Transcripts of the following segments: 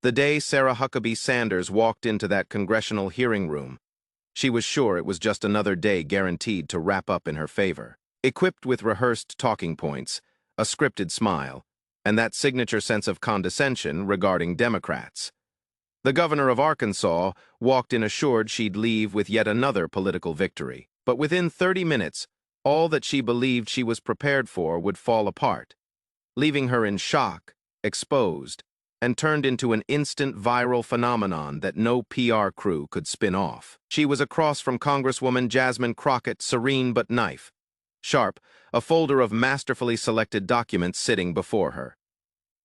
The day Sarah Huckabee Sanders walked into that congressional hearing room, she was sure it was just another day guaranteed to wrap up in her favor. Equipped with rehearsed talking points, a scripted smile, and that signature sense of condescension regarding Democrats, the governor of Arkansas walked in assured she'd leave with yet another political victory. But within 30 minutes, all that she believed she was prepared for would fall apart, leaving her in shock, exposed, and turned into an instant viral phenomenon that no PR crew could spin off. She was across from Congresswoman Jasmine Crockett, serene but knife sharp, a folder of masterfully selected documents sitting before her.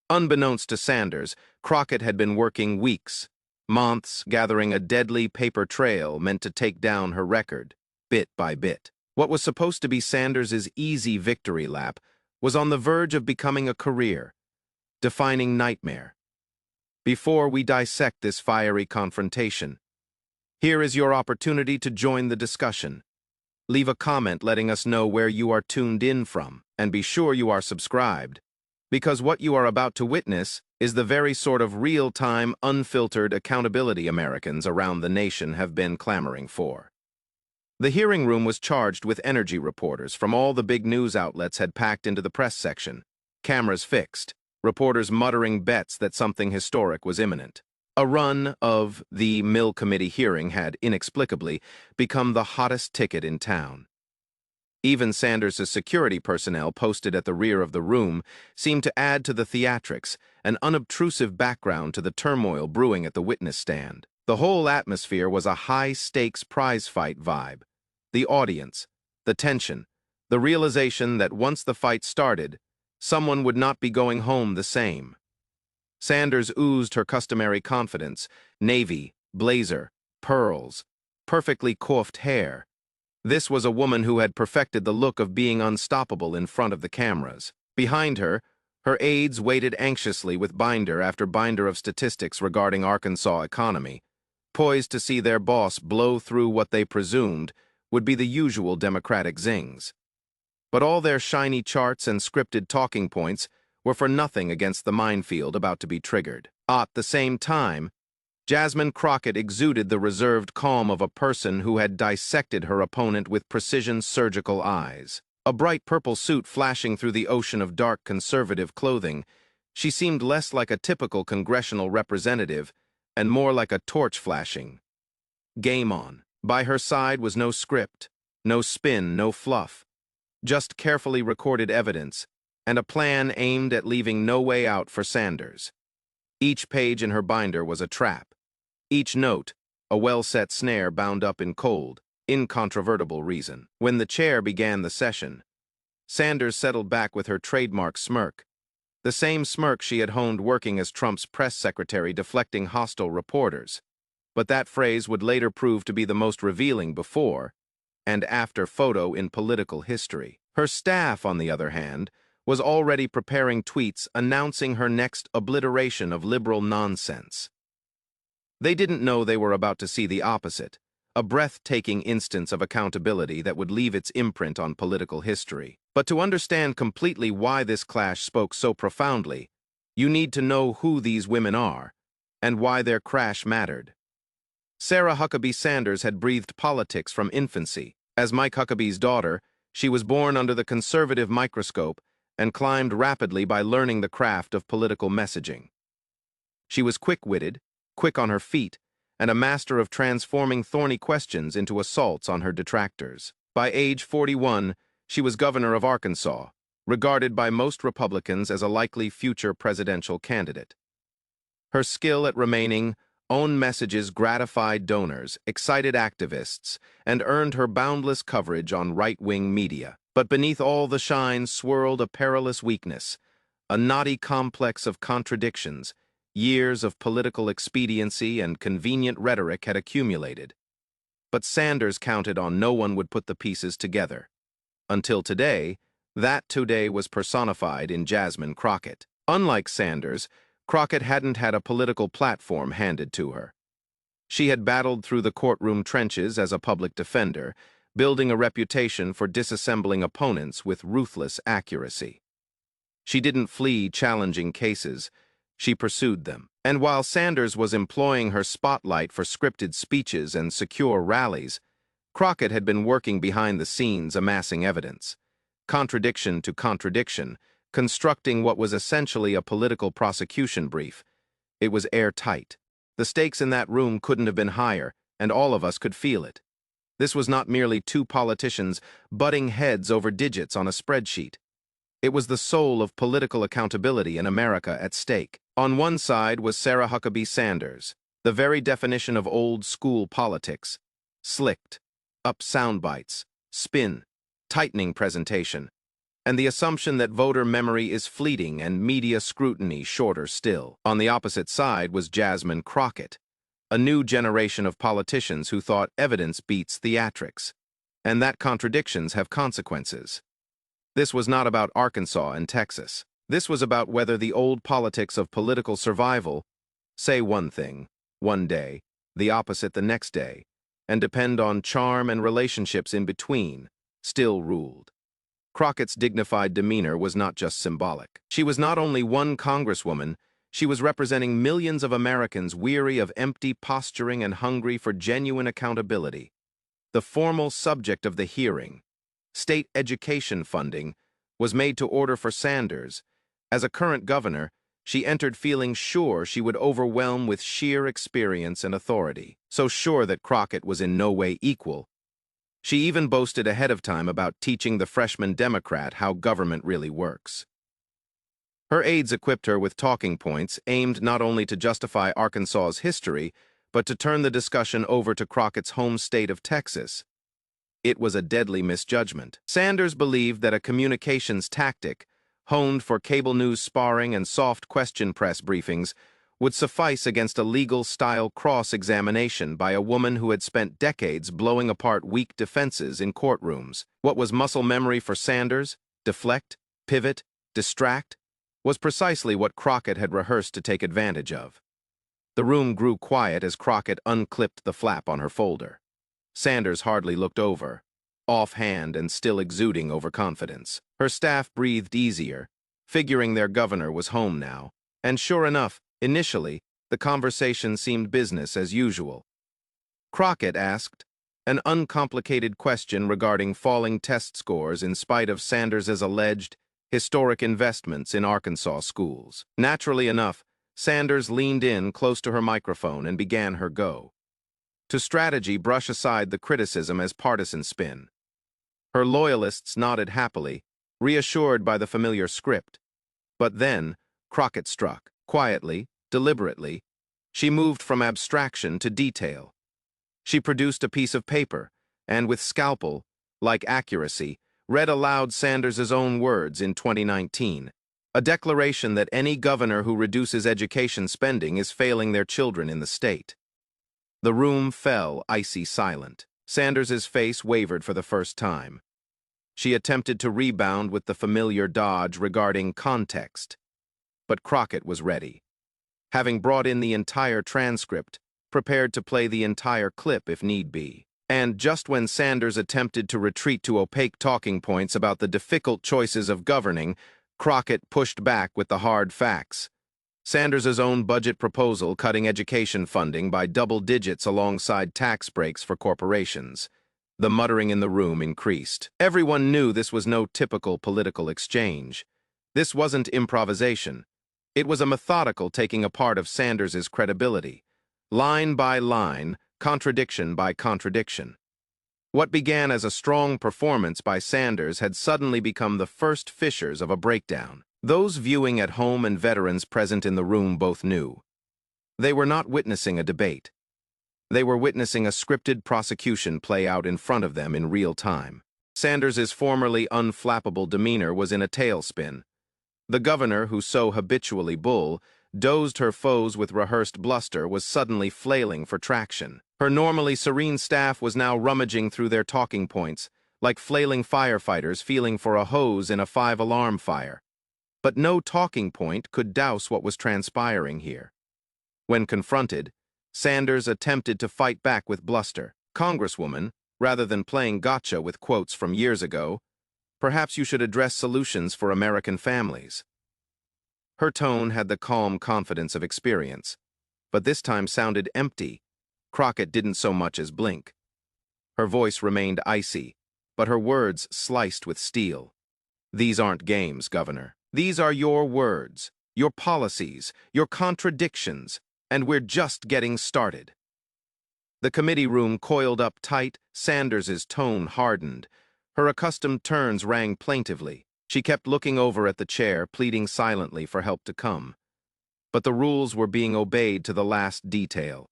Unbeknownst to Sanders, Crockett had been working weeks, months, gathering a deadly paper trail meant to take down her record, bit by bit. What was supposed to be Sanders's easy victory lap was on the verge of becoming a career, defining nightmare. Before we dissect this fiery confrontation, here is your opportunity to join the discussion. Leave a comment letting us know where you are tuned in from, and be sure you are subscribed, because what you are about to witness is the very sort of real-time, unfiltered accountability Americans around the nation have been clamoring for. The hearing room was charged with energy reporters from all the big news outlets had packed into the press section, cameras fixed, reporters muttering bets that something historic was imminent. A run of the Mill Committee hearing had, inexplicably, become the hottest ticket in town. Even Sanders' security personnel posted at the rear of the room seemed to add to the theatrics, an unobtrusive background to the turmoil brewing at the witness stand. The whole atmosphere was a high-stakes prize fight vibe. The audience, the tension, the realization that once the fight started, someone would not be going home the same. Sanders oozed her customary confidence, navy, blazer, pearls, perfectly coiffed hair. This was a woman who had perfected the look of being unstoppable in front of the cameras. Behind her, her aides waited anxiously with binder after binder of statistics regarding Arkansas economy, poised to see their boss blow through what they presumed would be the usual Democratic zings. But all their shiny charts and scripted talking points were for nothing against the minefield about to be triggered. At the same time, Jasmine Crockett exuded the reserved calm of a person who had dissected her opponent with precision surgical eyes. A bright purple suit flashing through the ocean of dark conservative clothing, she seemed less like a typical congressional representative and more like a torch flashing. Game on. By her side was no script, no spin, no fluff, just carefully recorded evidence, and a plan aimed at leaving no way out for Sanders. Each page in her binder was a trap. Each note, a well-set snare bound up in cold, incontrovertible reason. When the chair began the session, Sanders settled back with her trademark smirk, the same smirk she had honed working as Trump's press secretary deflecting hostile reporters. But that phrase would later prove to be the most revealing before and after photo in political history. Her staff, on the other hand, was already preparing tweets announcing her next obliteration of liberal nonsense. They didn't know they were about to see the opposite, a breathtaking instance of accountability that would leave its imprint on political history. But to understand completely why this clash spoke so profoundly, you need to know who these women are and why their crash mattered. Sarah Huckabee Sanders had breathed politics from infancy. As Mike Huckabee's daughter, she was born under the conservative microscope and climbed rapidly by learning the craft of political messaging. She was quick-witted, quick on her feet, and a master of transforming thorny questions into assaults on her detractors. By age 41, she was governor of Arkansas, regarded by most Republicans as a likely future presidential candidate. Her skill at remaining own messages gratified donors, excited activists, and earned her boundless coverage on right-wing media. But beneath all the shine swirled a perilous weakness, a knotty complex of contradictions. Years of political expediency and convenient rhetoric had accumulated. But Sanders counted on no one would put the pieces together. Until today, that today was personified in Jasmine Crockett. Unlike Sanders, Crockett hadn't had a political platform handed to her. She had battled through the courtroom trenches as a public defender, building a reputation for disassembling opponents with ruthless accuracy. She didn't flee challenging cases, she pursued them. And while Sanders was employing her spotlight for scripted speeches and secure rallies, Crockett had been working behind the scenes amassing evidence, contradiction to contradiction, constructing what was essentially a political prosecution brief. It was airtight. The stakes in that room couldn't have been higher, and all of us could feel it. This was not merely two politicians butting heads over digits on a spreadsheet. It was the soul of political accountability in America at stake. On one side was Sarah Huckabee Sanders, the very definition of old-school politics. Slicked, up soundbites, spin, tightening presentation, and the assumption that voter memory is fleeting and media scrutiny shorter still. On the opposite side was Jasmine Crockett, a new generation of politicians who thought evidence beats theatrics, and that contradictions have consequences. This was not about Arkansas and Texas. This was about whether the old politics of political survival, say one thing, one day, the opposite the next day, and depend on charm and relationships in between, still ruled. Crockett's dignified demeanor was not just symbolic. She was not only one congresswoman, she was representing millions of Americans weary of empty posturing and hungry for genuine accountability. The formal subject of the hearing, state education funding, was made to order for Sanders. As a current governor, she entered feeling sure she would overwhelm with sheer experience and authority, so sure that Crockett was in no way equal. She even boasted ahead of time about teaching the freshman Democrat how government really works. Her aides equipped her with talking points aimed not only to justify Arkansas's history, but to turn the discussion over to Crockett's home state of Texas. It was a deadly misjudgment. Sanders believed that a communications tactic, honed for cable news sparring and soft question press briefings, would suffice against a legal-style cross-examination by a woman who had spent decades blowing apart weak defenses in courtrooms. What was muscle memory for Sanders, deflect, pivot, distract, was precisely what Crockett had rehearsed to take advantage of. The room grew quiet as Crockett unclipped the flap on her folder. Sanders hardly looked over, offhand and still exuding overconfidence. Her staff breathed easier, figuring their governor was home now, and sure enough, initially, the conversation seemed business as usual. Crockett asked an uncomplicated question regarding falling test scores in spite of Sanders's alleged historic investments in Arkansas schools. Naturally enough, Sanders leaned in close to her microphone and began her go. To strategy, brush aside the criticism as partisan spin. Her loyalists nodded happily, reassured by the familiar script. But then, Crockett struck. Quietly, deliberately, she moved from abstraction to detail. She produced a piece of paper, and with scalpel, like accuracy, read aloud Sanders's own words in 2019, a declaration that any governor who reduces education spending is failing their children in the state. The room fell icy silent. Sanders's face wavered for the first time. She attempted to rebound with the familiar dodge regarding context. But Crockett was ready, having brought in the entire transcript, prepared to play the entire clip if need be. And just when Sanders attempted to retreat to opaque talking points about the difficult choices of governing, Crockett pushed back with the hard facts. Sanders's own budget proposal cutting education funding by double digits alongside tax breaks for corporations. The muttering in the room increased. Everyone knew this was no typical political exchange. This wasn't improvisation. It was a methodical taking apart of Sanders's credibility, line by line, contradiction by contradiction. What began as a strong performance by Sanders had suddenly become the first fissures of a breakdown. Those viewing at home and veterans present in the room both knew. They were not witnessing a debate. They were witnessing a scripted prosecution play out in front of them in real time. Sanders's formerly unflappable demeanor was in a tailspin. The governor, who so habitually dozed her foes with rehearsed bluster, was suddenly flailing for traction. Her normally serene staff was now rummaging through their talking points, like flailing firefighters feeling for a hose in a 5-alarm fire. But no talking point could douse what was transpiring here. When confronted, Sanders attempted to fight back with bluster. "Congresswoman, rather than playing gotcha with quotes from years ago, perhaps you should address solutions for American families." Her tone had the calm confidence of experience. but this time sounded empty. Crockett didn't so much as blink. Her voice remained icy, but her words sliced with steel. These aren't games, Governor. These are your words, your policies, your contradictions, and we're just getting started. The committee room coiled up tight, Sanders's tone hardened. Her accustomed turns rang plaintively. She kept looking over at the chair, pleading silently for help to come. But the rules were being obeyed to the last detail.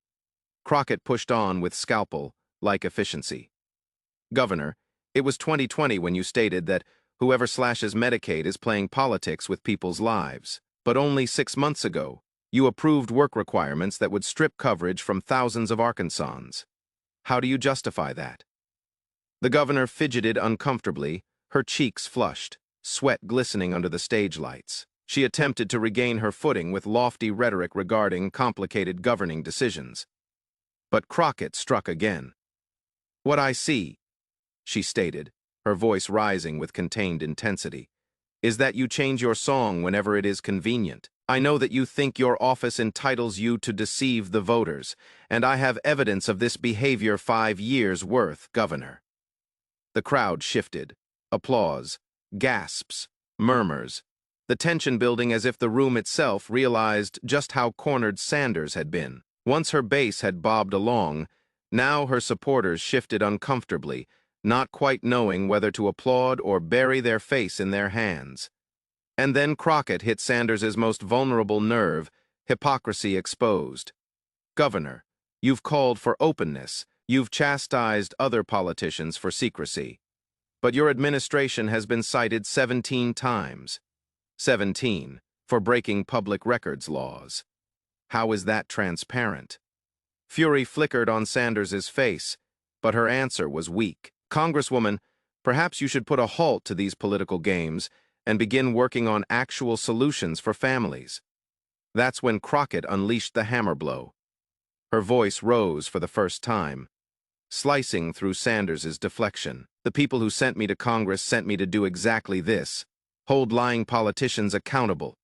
Crockett pushed on with scalpel-like efficiency. Governor, it was 2020 when you stated that whoever slashes Medicaid is playing politics with people's lives. But only 6 months ago, you approved work requirements that would strip coverage from thousands of Arkansans. How do you justify that? The governor fidgeted uncomfortably, her cheeks flushed, sweat glistening under the stage lights. She attempted to regain her footing with lofty rhetoric regarding complicated governing decisions. But Crockett struck again. "What I see," she stated, her voice rising with contained intensity, "is that you change your song whenever it is convenient. I know that you think your office entitles you to deceive the voters, and I have evidence of this behavior 5 years' worth, Governor." The crowd shifted. Applause, gasps, murmurs, the tension building as if the room itself realized just how cornered Sanders had been. Once her base had bobbed along, now her supporters shifted uncomfortably, not quite knowing whether to applaud or bury their face in their hands. And then Crockett hit Sanders's most vulnerable nerve, hypocrisy exposed. "Governor, you've called for openness, you've chastised other politicians for secrecy. But your administration has been cited 17 times. 17, for breaking public records laws. How is that transparent?" Fury flickered on Sanders's face, but her answer was weak. "Congresswoman, perhaps you should put a halt to these political games and begin working on actual solutions for families." That's when Crockett unleashed the hammer blow. Her voice rose for the first time, slicing through Sanders's deflection. "The people who sent me to Congress sent me to do exactly this: hold lying politicians accountable,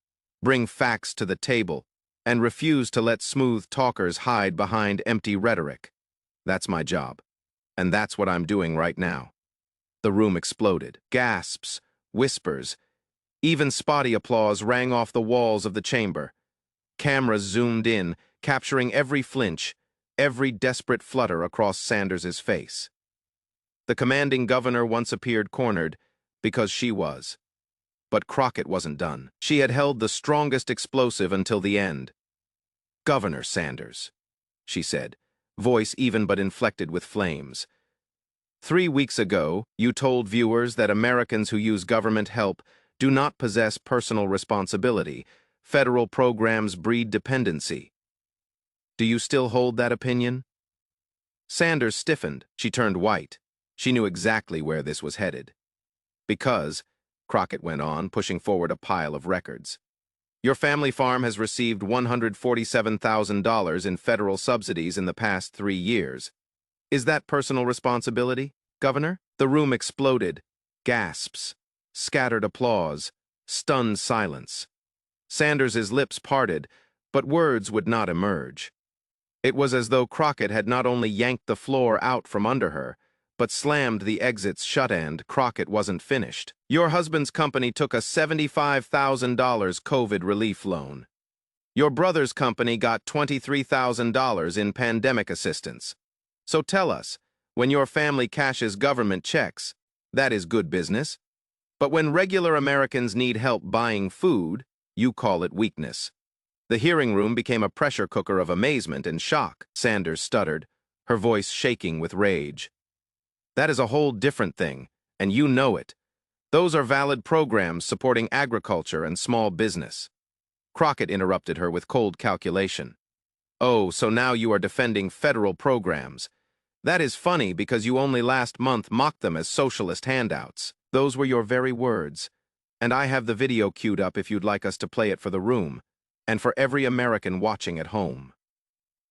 bring facts to the table, and refuse to let smooth talkers hide behind empty rhetoric. That's my job, and that's what I'm doing right now." The room exploded. Gasps, whispers, even spotty applause rang off the walls of the chamber. Cameras zoomed in, capturing every flinch, every desperate flutter across Sanders's face. The commanding governor once appeared cornered, because she was. But Crockett wasn't done. She had held the strongest explosive until the end. "Governor Sanders," she said, voice even but inflected with flames. 3 weeks ago, you told viewers that Americans who use government help do not possess personal responsibility. Federal programs breed dependency. Do you still hold that opinion? Sanders stiffened. She turned white. She knew exactly where this was headed. "Because," Crockett went on, pushing forward a pile of records, "your family farm has received $147,000 in federal subsidies in the past 3 years. Is that personal responsibility, Governor?" The room exploded. Gasps, scattered applause, stunned silence. Sanders's lips parted, but words would not emerge. It was as though Crockett had not only yanked the floor out from under her, but slammed the exits shut, and Crockett wasn't finished. "Your husband's company took a $75,000 COVID relief loan. Your brother's company got $23,000 in pandemic assistance. So tell us, when your family cashes government checks, that is good business. But when regular Americans need help buying food, you call it weakness." The hearing room became a pressure cooker of amazement and shock. Sanders stuttered, her voice shaking with rage. "That is a whole different thing, and you know it. Those are valid programs supporting agriculture and small business." Crockett interrupted her with cold calculation. "Oh, so now you are defending federal programs. That is funny because you only last month mocked them as socialist handouts. Those were your very words. And I have the video queued up if you'd like us to play it for the room, and for every American watching at home."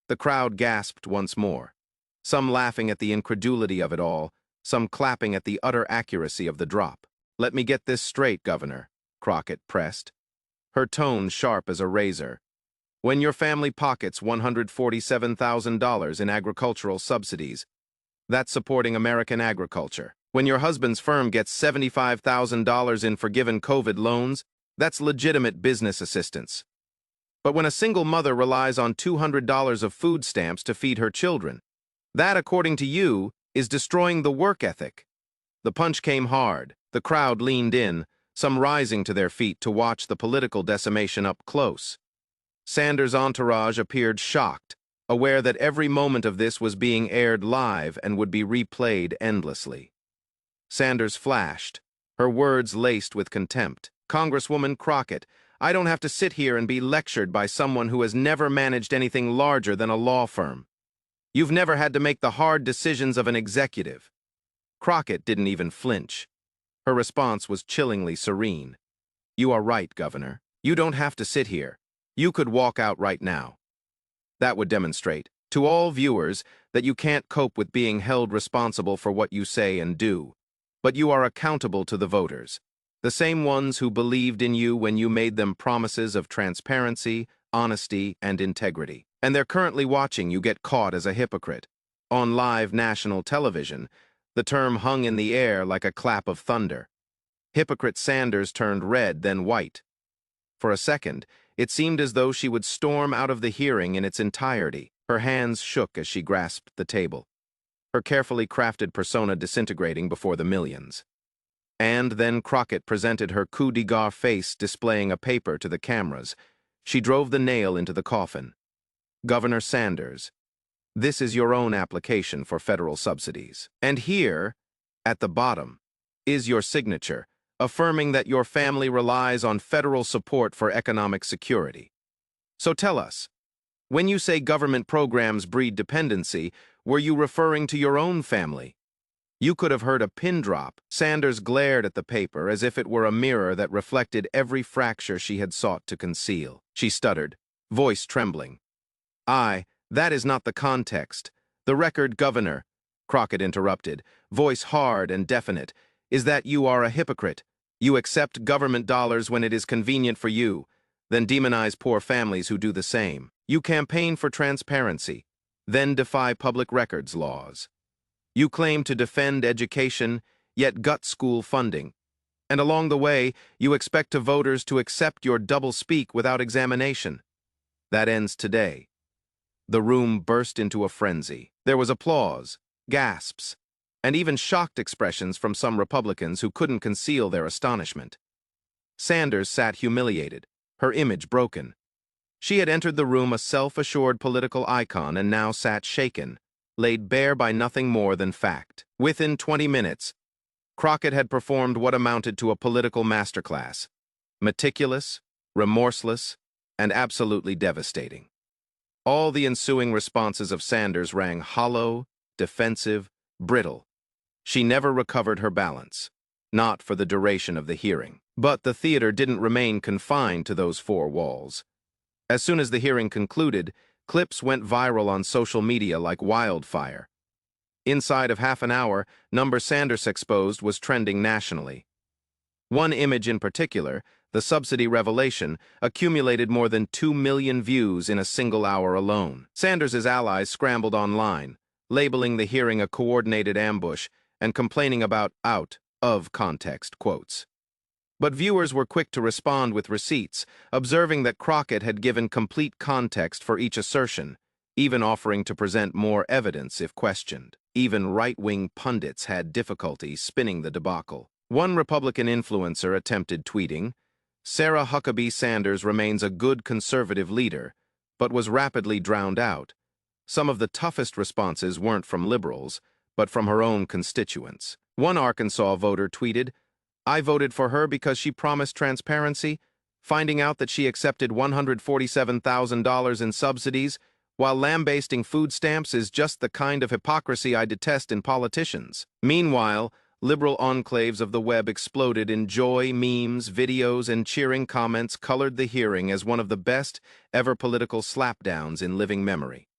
The crowd gasped once more, some laughing at the incredulity of it all, some clapping at the utter accuracy of the drop. "Let me get this straight, Governor," Crockett pressed, her tone sharp as a razor. When your family pockets $147,000 in agricultural subsidies, that's supporting American agriculture. When your husband's firm gets $75,000 in forgiven COVID loans, that's legitimate business assistance. But when a single mother relies on $200 of food stamps to feed her children, that, according to you, is destroying the work ethic. The punch came hard. The crowd leaned in, some rising to their feet to watch the political decimation up close. Sanders' entourage appeared shocked, aware that every moment of this was being aired live and would be replayed endlessly. Sanders flashed, her words laced with contempt. "Congresswoman Crockett, I don't have to sit here and be lectured by someone who has never managed anything larger than a law firm. You've never had to make the hard decisions of an executive." Crockett didn't even flinch. Her response was chillingly serene. "You are right, Governor. You don't have to sit here. You could walk out right now." That would demonstrate, to all viewers, that you can't cope with being held responsible for what you say and do. But you are accountable to the voters, the same ones who believed in you when you made them promises of transparency, honesty, and integrity. And they're currently watching you get caught as a hypocrite. On live national television, the term hung in the air like a clap of thunder. Hypocrite Sanders turned red, then white. For a second, it seemed as though she would storm out of the hearing in its entirety. Her hands shook as she grasped the table, her carefully crafted persona disintegrating before the millions. And then Crockett presented her coup de grace face, displaying a paper to the cameras. She drove the nail into the coffin. "Governor Sanders, this is your own application for federal subsidies. And here, at the bottom, is your signature, affirming that your family relies on federal support for economic security. So tell us, when you say government programs breed dependency, were you referring to your own family?" You could have heard a pin drop. Sanders glared at the paper as if it were a mirror that reflected every fracture she had sought to conceal. She stuttered, voice trembling. That is not the context. The record, Governor," Crockett interrupted, voice hard and definite, "is that you are a hypocrite. You accept government dollars when it is convenient for you, then demonize poor families who do the same. You campaign for transparency, then defy public records laws. You claim to defend education, yet gut school funding. And along the way, you expect voters to accept your double-speak without examination. That ends today." The room burst into a frenzy. There was applause, gasps, and even shocked expressions from some Republicans who couldn't conceal their astonishment. Sanders sat humiliated, her image broken. She had entered the room a self-assured political icon and now sat shaken, laid bare by nothing more than fact. Within 20 minutes, Crockett had performed what amounted to a political masterclass, meticulous, remorseless, and absolutely devastating. All the ensuing responses of Sanders rang hollow, defensive, brittle. She never recovered her balance, not for the duration of the hearing. But the theater didn't remain confined to those four walls. As soon as the hearing concluded, clips went viral on social media like wildfire. Inside of half an hour, number Sanders exposed was trending nationally. One image in particular, the subsidy revelation, accumulated more than 2 million views in a single hour alone. Sanders' allies scrambled online, labeling the hearing a coordinated ambush and complaining about out-of-context quotes. But viewers were quick to respond with receipts, observing that Crockett had given complete context for each assertion, even offering to present more evidence if questioned. Even right-wing pundits had difficulty spinning the debacle. One Republican influencer attempted tweeting, "Sarah Huckabee Sanders remains a good conservative leader," but was rapidly drowned out. Some of the toughest responses weren't from liberals, but from her own constituents. One Arkansas voter tweeted, "I voted for her because she promised transparency, finding out that she accepted $147,000 in subsidies, while lambasting food stamps is just the kind of hypocrisy I detest in politicians." Meanwhile, liberal enclaves of the web exploded in joy, memes, videos, and cheering comments colored the hearing as one of the best ever political slapdowns in living memory.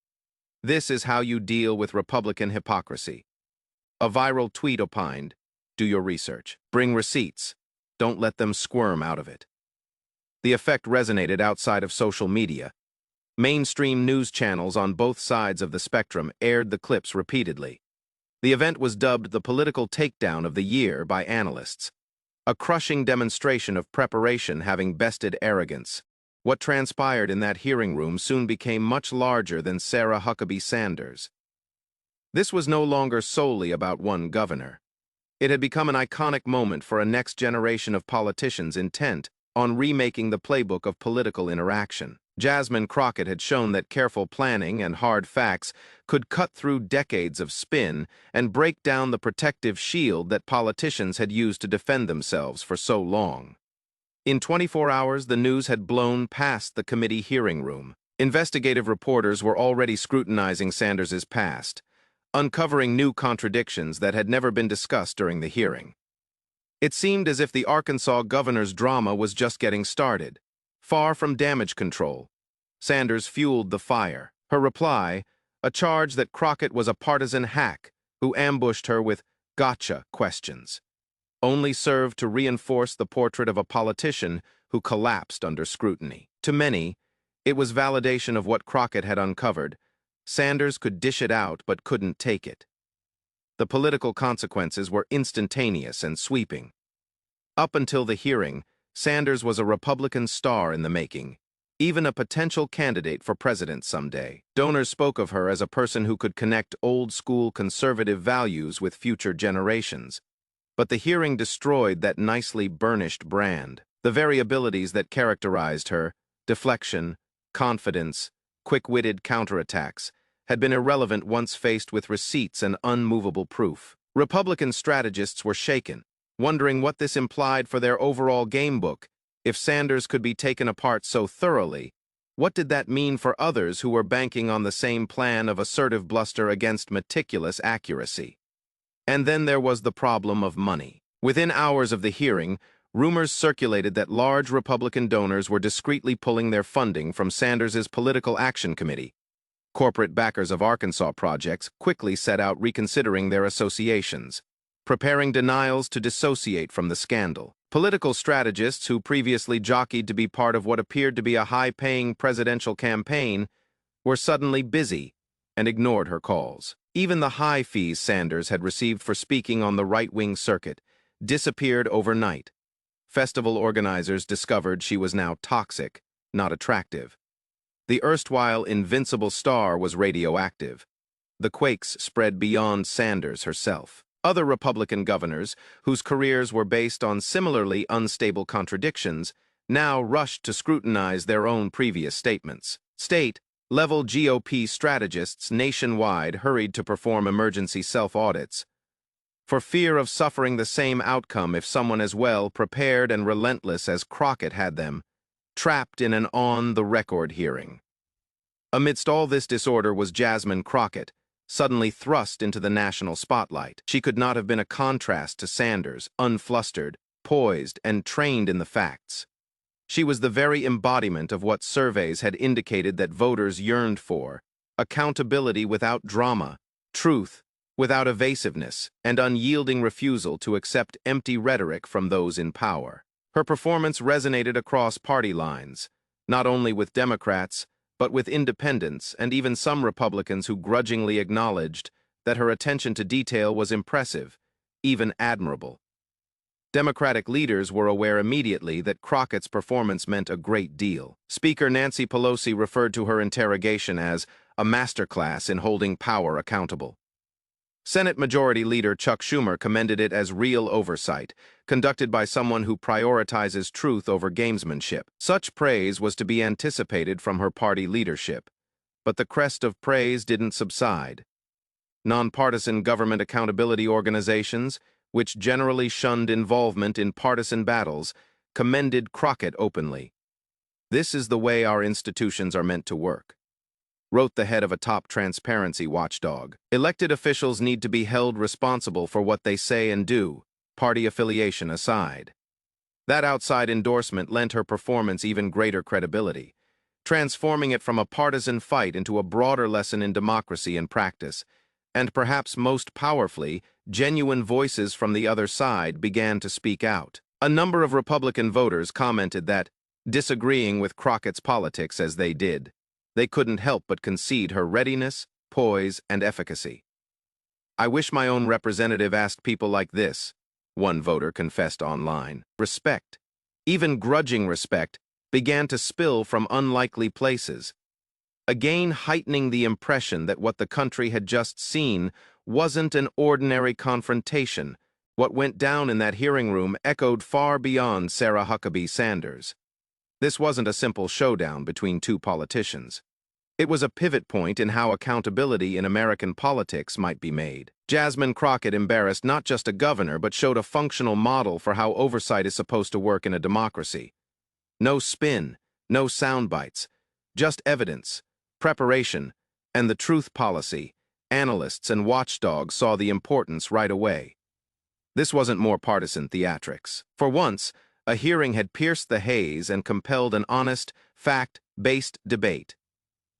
This is how you deal with Republican hypocrisy. A viral tweet opined, "Do your research. Bring receipts. Don't let them squirm out of it." The effect resonated outside of social media. Mainstream news channels on both sides of the spectrum aired the clips repeatedly. The event was dubbed the political takedown of the year by analysts, a crushing demonstration of preparation having bested arrogance. What transpired in that hearing room soon became much larger than Sarah Huckabee Sanders. This was no longer solely about one governor. It had become an iconic moment for a next generation of politicians intent on remaking the playbook of political interaction. Jasmine Crockett had shown that careful planning and hard facts could cut through decades of spin and break down the protective shield that politicians had used to defend themselves for so long. In 24 hours, the news had blown past the committee hearing room. Investigative reporters were already scrutinizing Sanders's past, uncovering new contradictions that had never been discussed during the hearing. It seemed as if the Arkansas governor's drama was just getting started. Far from damage control, Sanders fueled the fire. Her reply, a charge that Crockett was a partisan hack who ambushed her with gotcha questions, only served to reinforce the portrait of a politician who collapsed under scrutiny. To many, it was validation of what Crockett had uncovered. Sanders could dish it out but couldn't take it. The political consequences were instantaneous and sweeping. Up until the hearing, Sanders was a Republican star in the making, even a potential candidate for president someday. Donors spoke of her as a person who could connect old-school conservative values with future generations. But the hearing destroyed that nicely burnished brand. The very abilities that characterized her, deflection, confidence, quick-witted counterattacks, had been irrelevant once faced with receipts and unmovable proof. Republican strategists were shaken, wondering what this implied for their overall gamebook. If Sanders could be taken apart so thoroughly, what did that mean for others who were banking on the same plan of assertive bluster against meticulous accuracy? And then there was the problem of money. Within hours of the hearing, rumors circulated that large Republican donors were discreetly pulling their funding from Sanders's Political Action Committee. Corporate backers of Arkansas projects quickly set out reconsidering their associations, preparing denials to dissociate from the scandal. Political strategists who previously jockeyed to be part of what appeared to be a high-paying presidential campaign were suddenly busy and ignored her calls. Even the high fees Sanders had received for speaking on the right-wing circuit disappeared overnight. Festival organizers discovered she was now toxic, not attractive. The erstwhile invincible star was radioactive. The quakes spread beyond Sanders herself. Other Republican governors, whose careers were based on similarly unstable contradictions, now rushed to scrutinize their own previous statements. State-level GOP strategists nationwide hurried to perform emergency self-audits, for fear of suffering the same outcome if someone as well prepared and relentless as Crockett had them, trapped in an on-the-record hearing. Amidst all this disorder was Jasmine Crockett, suddenly thrust into the national spotlight. She could not have been a contrast to Sanders, unflustered, poised, and trained in the facts. She was the very embodiment of what surveys had indicated that voters yearned for: accountability without drama, truth without evasiveness, and unyielding refusal to accept empty rhetoric from those in power. Her performance resonated across party lines, not only with Democrats, but with independents and even some Republicans who grudgingly acknowledged that her attention to detail was impressive, even admirable. Democratic leaders were aware immediately that Crockett's performance meant a great deal. Speaker Nancy Pelosi referred to her interrogation as a masterclass in holding power accountable. Senate Majority Leader Chuck Schumer commended it as real oversight, conducted by someone who prioritizes truth over gamesmanship. Such praise was to be anticipated from her party leadership, but the crest of praise didn't subside. Nonpartisan government accountability organizations, which generally shunned involvement in partisan battles, commended Crockett openly. "This is the way our institutions are meant to work," wrote the head of a top transparency watchdog. Elected officials need to be held responsible for what they say and do, party affiliation aside. That outside endorsement lent her performance even greater credibility, transforming it from a partisan fight into a broader lesson in democracy and practice. And perhaps most powerfully, genuine voices from the other side began to speak out. A number of Republican voters commented that, disagreeing with Crockett's politics as they did, They couldn't help but concede her readiness, poise, and efficacy. "I wish my own representative asked people like this," one voter confessed online. Respect, even grudging respect, began to spill from unlikely places, again heightening the impression that what the country had just seen wasn't an ordinary confrontation. What went down in that hearing room echoed far beyond Sarah Huckabee Sanders. This wasn't a simple showdown between two politicians. It was a pivot point in how accountability in American politics might be made. Jasmine Crockett embarrassed not just a governor, but showed a functional model for how oversight is supposed to work in a democracy. No spin, no sound bites, just evidence, preparation, and the truth policy. Analysts and watchdogs saw the importance right away. This wasn't more partisan theatrics. For once, a hearing had pierced the haze and compelled an honest, fact-based debate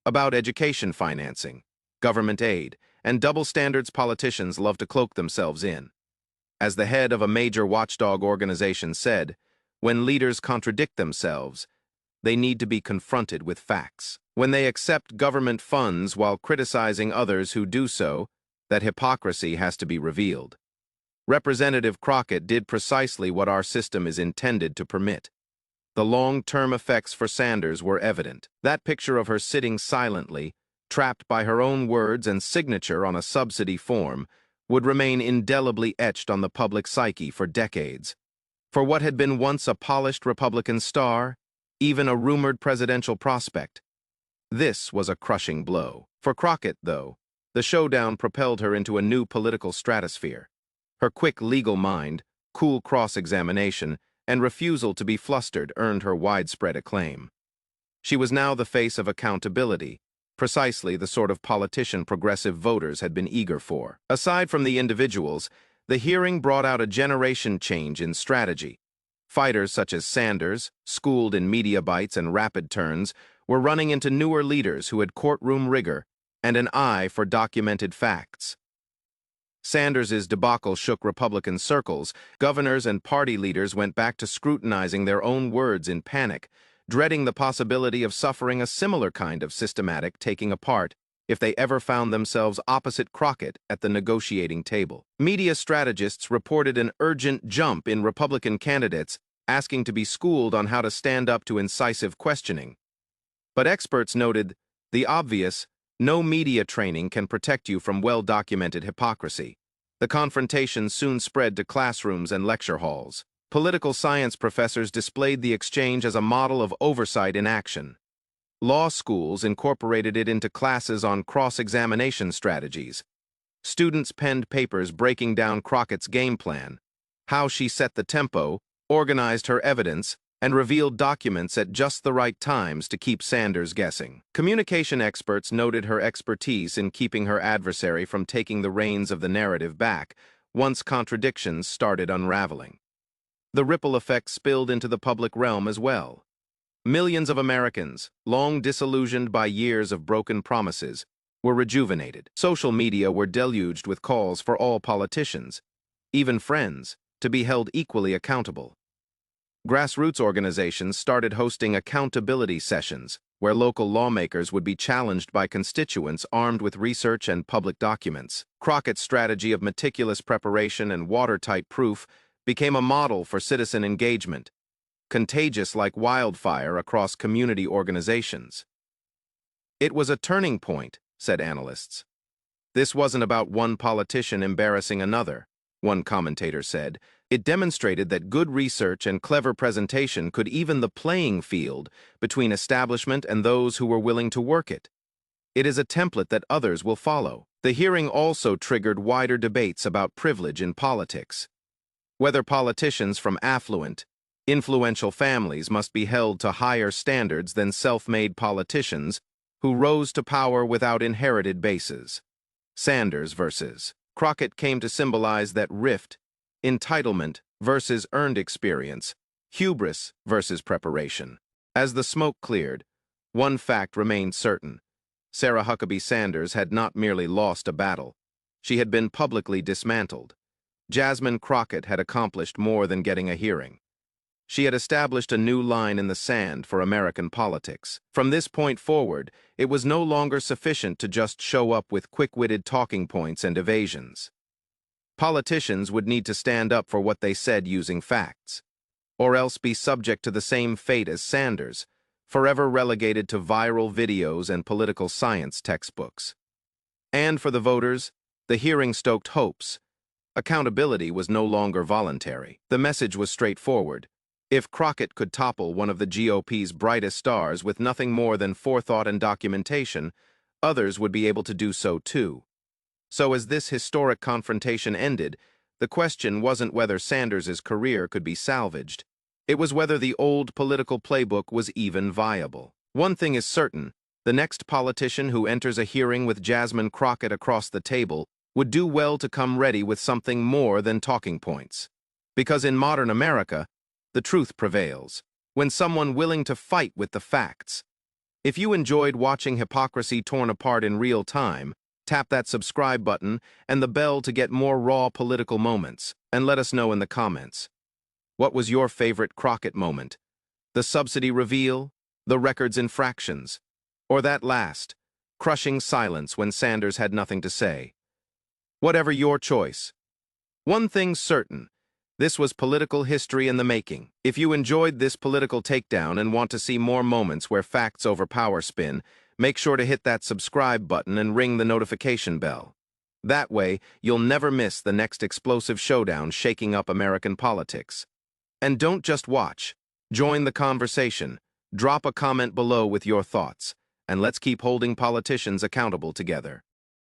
about education financing, government aid, and double standards politicians love to cloak themselves in. As the head of a major watchdog organization said, when leaders contradict themselves, they need to be confronted with facts. When they accept government funds while criticizing others who do so, that hypocrisy has to be revealed. Representative Crockett did precisely what our system is intended to permit. The long-term effects for Sanders were evident. That picture of her sitting silently, trapped by her own words and signature on a subsidy form, would remain indelibly etched on the public psyche for decades. For what had been once a polished Republican star, even a rumored presidential prospect, this was a crushing blow. For Crockett, though, the showdown propelled her into a new political stratosphere. Her quick legal mind, cool cross-examination, and refusal to be flustered earned her widespread acclaim. She was now the face of accountability, precisely the sort of politician progressive voters had been eager for. Aside from the individuals, the hearing brought out a generation change in strategy. Fighters such as Sanders, schooled in media bites and rapid turns, were running into newer leaders who had courtroom rigor and an eye for documented facts. Sanders's debacle shook Republican circles. Governors and party leaders went back to scrutinizing their own words in panic, dreading the possibility of suffering a similar kind of systematic taking apart if they ever found themselves opposite Crockett at the negotiating table. Media strategists reported an urgent jump in Republican candidates asking to be schooled on how to stand up to incisive questioning. But experts noted the obvious: no media training can protect you from well-documented hypocrisy. The confrontation soon spread to classrooms and lecture halls. Political science professors displayed the exchange as a model of oversight in action. Law schools incorporated it into classes on cross-examination strategies. Students penned papers breaking down Crockett's game plan, how she set the tempo, organized her evidence, and revealed documents at just the right times to keep Sanders guessing. Communication experts noted her expertise in keeping her adversary from taking the reins of the narrative back once contradictions started unraveling. The ripple effect spilled into the public realm as well. Millions of Americans, long disillusioned by years of broken promises, were rejuvenated. Social media were deluged with calls for all politicians, even friends, to be held equally accountable. Grassroots organizations started hosting accountability sessions, where local lawmakers would be challenged by constituents armed with research and public documents. Crockett's strategy of meticulous preparation and watertight proof became a model for citizen engagement, contagious like wildfire across community organizations. It was a turning point, said analysts. This wasn't about one politician embarrassing another, one commentator said. It demonstrated that good research and clever presentation could even the playing field between establishment and those who were willing to work it. It is a template that others will follow. The hearing also triggered wider debates about privilege in politics. Whether politicians from affluent, influential families must be held to higher standards than self-made politicians who rose to power without inherited bases. Sanders versus Crockett came to symbolize that rift: entitlement versus earned experience, hubris versus preparation. As the smoke cleared, one fact remained certain. Sarah Huckabee Sanders had not merely lost a battle. She had been publicly dismantled. Jasmine Crockett had accomplished more than getting a hearing. She had established a new line in the sand for American politics. From this point forward, it was no longer sufficient to just show up with quick-witted talking points and evasions. Politicians would need to stand up for what they said using facts, or else be subject to the same fate as Sanders, forever relegated to viral videos and political science textbooks. And for the voters, the hearing stoked hopes. Accountability was no longer voluntary. The message was straightforward. If Crockett could topple one of the GOP's brightest stars with nothing more than forethought and documentation, others would be able to do so too. So as this historic confrontation ended, the question wasn't whether Sanders's career could be salvaged. It was whether the old political playbook was even viable. One thing is certain, the next politician who enters a hearing with Jasmine Crockett across the table would do well to come ready with something more than talking points. Because in modern America, the truth prevails, when someone willing to fight with the facts. If you enjoyed watching Hypocrisy torn apart in real time, tap that subscribe button and the bell to get more raw political moments, and let us know in the comments. What was your favorite Crockett moment? The subsidy reveal, the records infractions, or that last, crushing silence when Sanders had nothing to say? Whatever your choice. One thing's certain, this was political history in the making. If you enjoyed this political takedown and want to see more moments where facts overpower spin, make sure to hit that subscribe button and ring the notification bell. That way, you'll never miss the next explosive showdown shaking up American politics. And don't just watch. Join the conversation. Drop a comment below with your thoughts. And let's keep holding politicians accountable together.